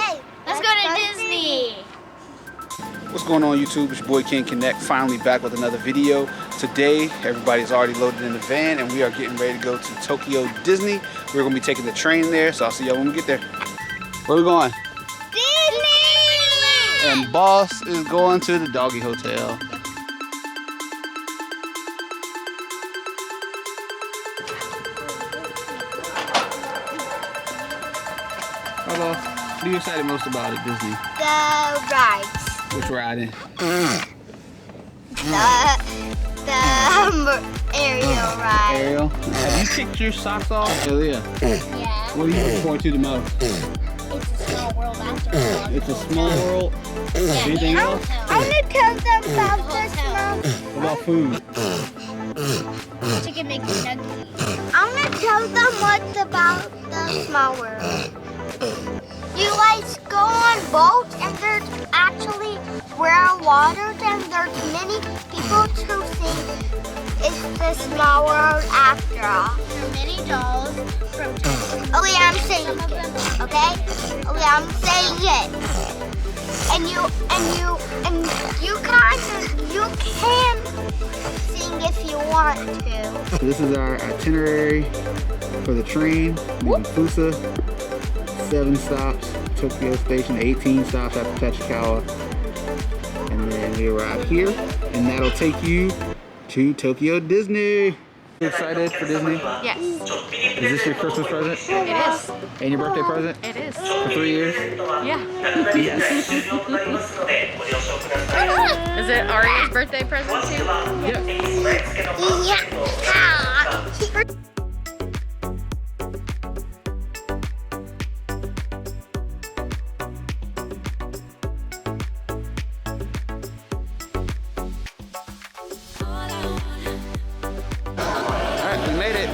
Yay! Let's go to Disney. What's going on YouTube? It's your boy Kxng, finally back with another video. Today, everybody's already loaded in the van and we are getting ready to go to Tokyo Disney. We're gonna be taking the train there, so I'll see y'all when we get there. Where are we going? Disney! And Boss is going to the doggy hotel. Hi Boss, what are you excited most about at Disney? The rides. Which ride? The aerial ride. Ariel? Have you kicked your socks off? Aaliyah, Yeah. what are you looking forward to the most? It's a small world after all. It's a small world. Yeah, Anything the else? hotel. I'm gonna tell them about the small. What about food? Chicken McNuggets. I'm gonna tell them what's about the small world. You guys go on boats and there's actually rare waters and there's many people to see. It's the small world after all. There are many dolls from Okay, I'm saying some of it. them. Okay? Okay, I'm saying it. And you can sing if you want to. This is our itinerary for the train. Leaving Fusa, 7 stops, Tokyo Station, 18 stops after Tachikawa. And then we arrive here, and that'll take you to Tokyo Disney. You excited for Disney? Yes, Is this your Christmas present? it is. And your birthday present? It is. For 3 years? Yeah. Is it Ari's birthday present too? Yeah. Yeah. Alright, we made it.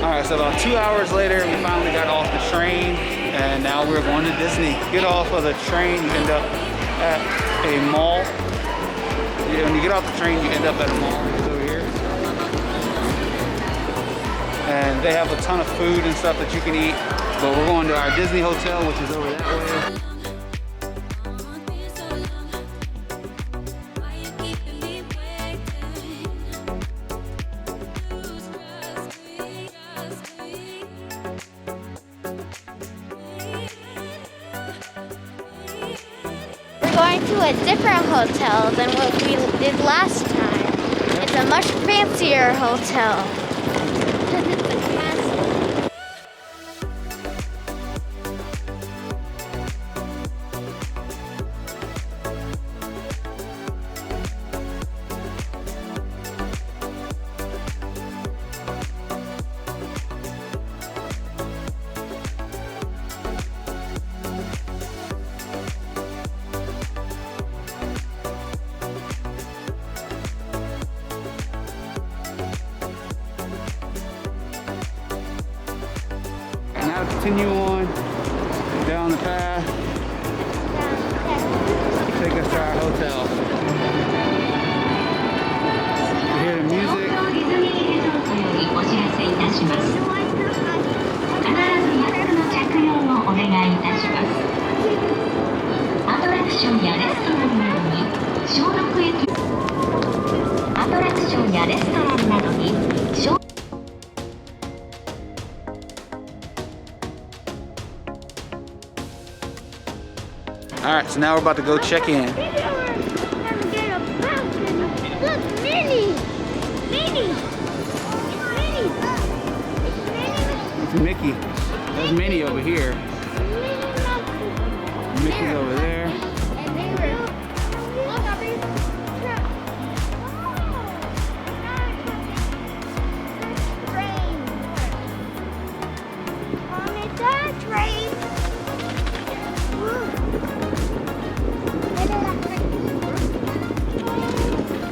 Alright, so about 2 hours later, we finally got off the train, and now we're going to Disney. Get off of the train, you end up at a mall. Yeah, when you get off the train, you end up at a mall. It's over here. And they have a ton of food and stuff that you can eat. But we're going to our Disney hotel, which is over that way. We're going to a different hotel than what we did last time. It's a much fancier hotel. Because it's a castle. Now continue on down the path. Take us to our hotel. You hear the music. お知らせいたします。必ずマスクの着用をお願いいたします。アトラクションやレストランなどに消毒液。アトラクションやレストランなどに消 Alright, so now we're about to go check in. Look, Minnie! Minnie! Minnie! It's Mickey. There's Minnie over here. Mickey's over there. And they were. Look, Abby. Train. On it's a train.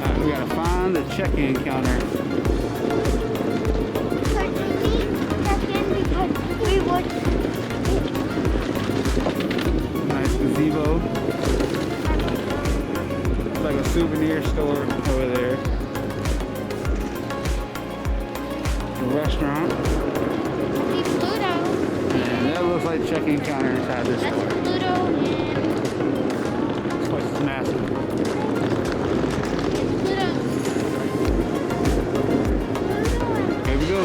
Alright, we gotta find the check-in counter. Nice gazebo. It's like a souvenir store over there. The restaurant. in-flight check-in counter inside this That's store. Pluto and This place is massive. Pluto. Here we go.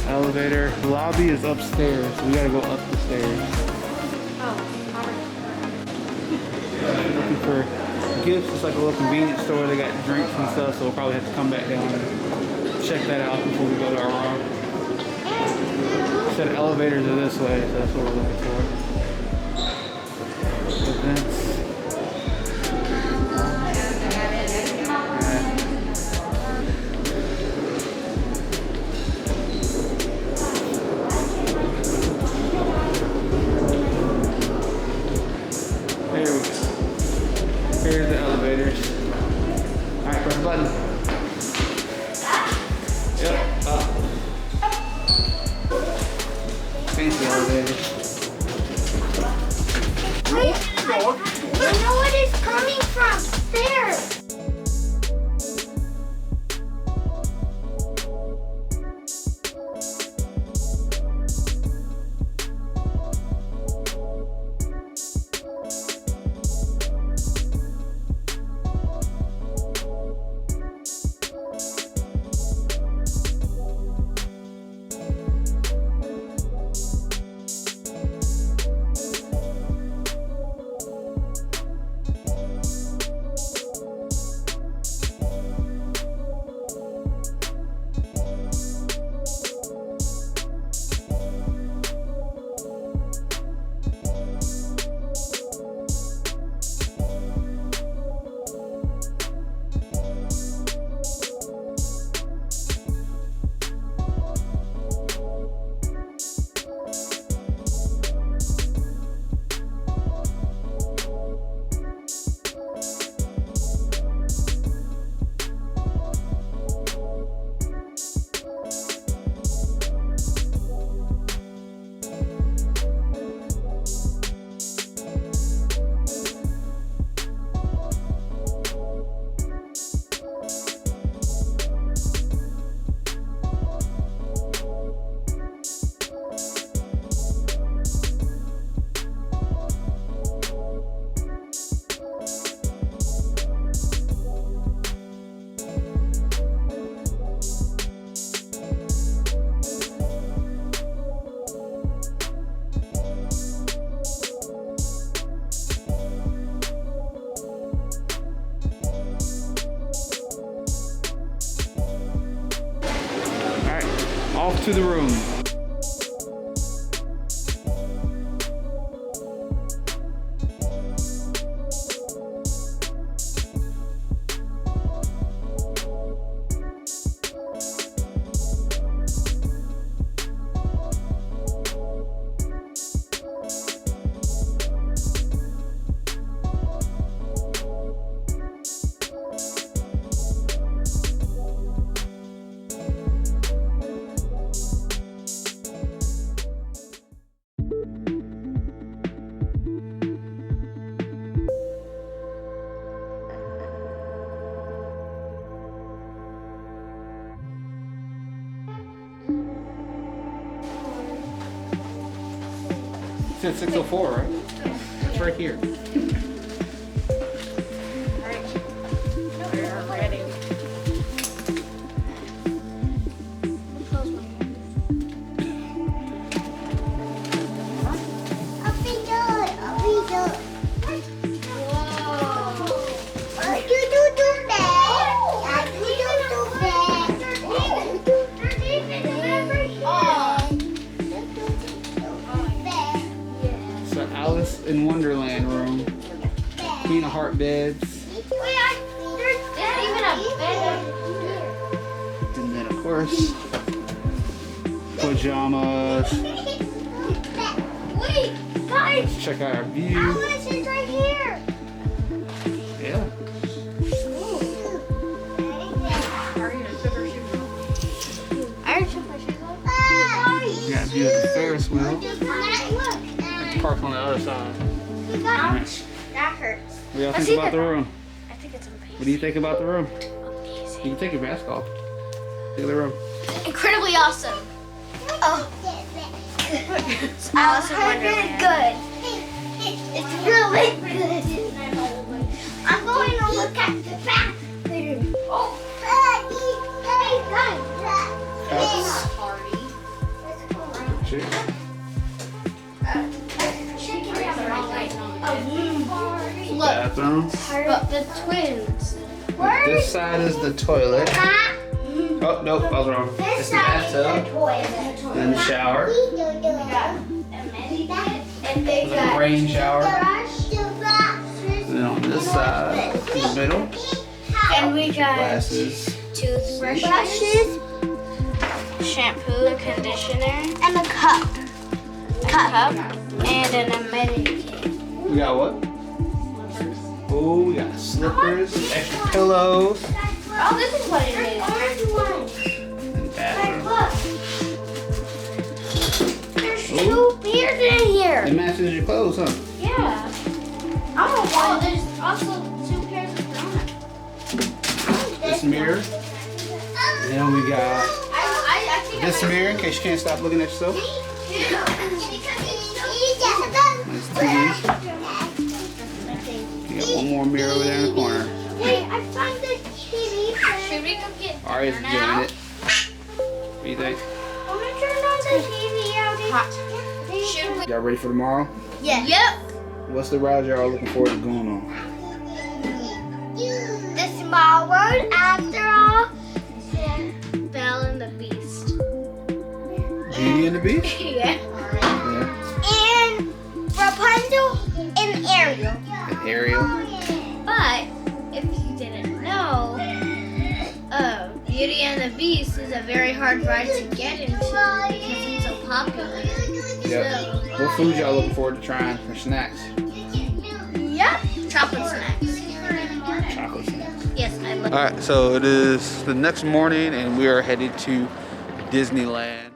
Elevator. The lobby is upstairs, so we gotta go up the stairs. Looking for gifts. It's like a little convenience store. They got drinks and stuff, so we'll probably have to come back down and check that out before we go to our room. Said elevators are this way, so that's what we're looking for. Events. Here we go. Here's the elevators. Alright, press the button. Yep, up. Fancy elevators. Wait, I know what it's coming from. There. Off to the room. It's at 604, right? It's right here. Alice in Wonderland room. Queen of Heart beds. There's even a bed here. And then of course, pajamas. Wait, guys! Check out our view. Alice is right here. Yeah. We got a view of the Ferris wheel. Park on the other side. We got That hurts. What do y'all Let's think see about the room? I think it's amazing. What do you think about the room? Amazing. You can take your mask off. Look at the room. Incredibly awesome. Oh. Alice in Wonderland. Good. It's really good. I'm going to look at the bathroom. Oh, hey guys. Chick. Look, Bathroom. but the twins. This side is the toilet. Huh? Oh, nope, I was wrong. This It's the side is the bathtub. toilet. Then the shower. And they The got rain shower. brush, the boxes, And then on this side, in the middle, And we got glasses. toothbrushes, shampoo, conditioner, and a cup. a cup, and an amenity kit. We got what? Oh, we got slippers, extra pillows, Oh, this is what it is. Orange one. and bathroom. Look. There's two beers in here. It matches your clothes, huh? Yeah. Oh, there's also 2 pairs of donuts. This mirror. And then we got I think this mirror in case you can't stop looking at yourself. Nice TV. You got one more mirror over there in the corner. Wait, I found the TV. Should we go get Ari's dinner doing now? it. What do you think? I'm gonna turn on the TV out. Hot. Should we? Y'all ready for tomorrow? Yeah. Yep. What's the ride y'all looking forward to going on? The small world after all. Belle and the Beast. Beauty and the Beast? Yeah. Yeah. And Rapunzel and Ariel. And Ariel. But if you didn't know, Beauty and the Beast is a very hard ride to get into because it's so popular. Yep. What food y'all looking forward to trying for snacks? Yep. Chocolate snacks. Chocolate snacks. Yes, I love. Alright, so it is the next morning and we are headed to Disneyland.